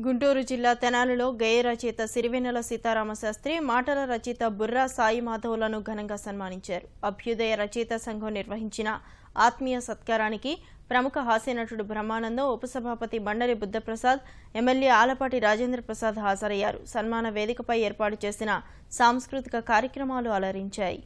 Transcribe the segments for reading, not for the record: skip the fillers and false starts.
గుంటూరు జిల్లా తెనాలిలో గేయ రచయిత సిరివెన్నెల సీతారామశాస్త్రి, మాటల రచయిత బుర్రా సాయి మాధవులను ఘనంగా సన్మానించారు. అభ్యుదయ రచయిత సంఘం నిర్వహించిన ఆత్మీయ సత్కారానికి ప్రముఖ హాస్యనటుడు బ్రహ్మానందం, ఉపసభాపతి బండరి బుద్ధప్రసాద్, ఎమ్మెల్యే ఆలపాటి రాజేంద్ర ప్రసాద్ హాజరయ్యారు. సన్మాన వేదికపై ఏర్పాటు చేసిన సాంస్కృతిక కార్యక్రమాలు అలరించాయి.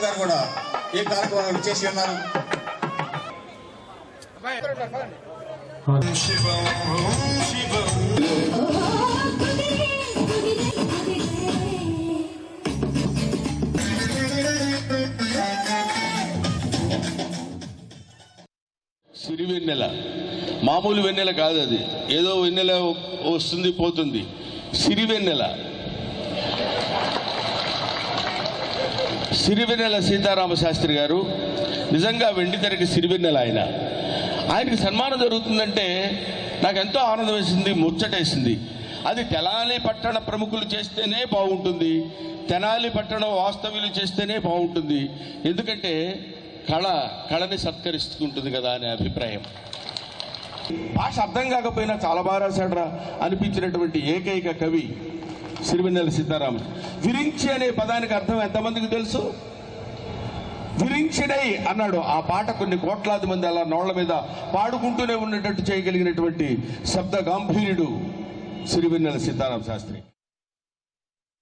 గారు కూడా ఈ కార్యక్రమాలు చేసి ఉన్నారు. సిరివెన్నెల మామూలు వెన్నెల కాదు, అది ఏదో వెన్నెల వస్తుంది పోతుంది. సిరివెన్నెల సిరివెన్నెల సీతారామశాస్త్రి గారు నిజంగా వెండితెరకి సిరివెన్నెల. ఆయనకి సన్మానం జరుగుతుందంటే నాకు ఎంతో ఆనందం వేసింది, ముచ్చటేసింది. అది తెనాలి పట్టణ ప్రముఖులు చేస్తేనే బాగుంటుంది, తెనాలి పట్టణ వాస్తవ్యులు చేస్తేనే బాగుంటుంది. ఎందుకంటే కళని సత్కరిస్తుంటుంది కదా అనే అభిప్రాయం. భాష అర్థం కాకపోయినా చాలా బాగా రాశాడ్రా అనిపించినటువంటి ఏకైక కవి సిరివెన్నెల సీతారామ. విరించి అనే పదానికి అర్థం ఎంతమందికి తెలుసు? విరించిడై అన్నాడు. ఆ పాట కొన్ని కోట్లాది మంది అలా నోళ్ల మీద పాడుకుంటూనే ఉండేటట్టు చేయగలిగినటువంటి శబ్ద గాంభీర్యుడు సిరివెన్నెల సీతారామ శాస్త్రి.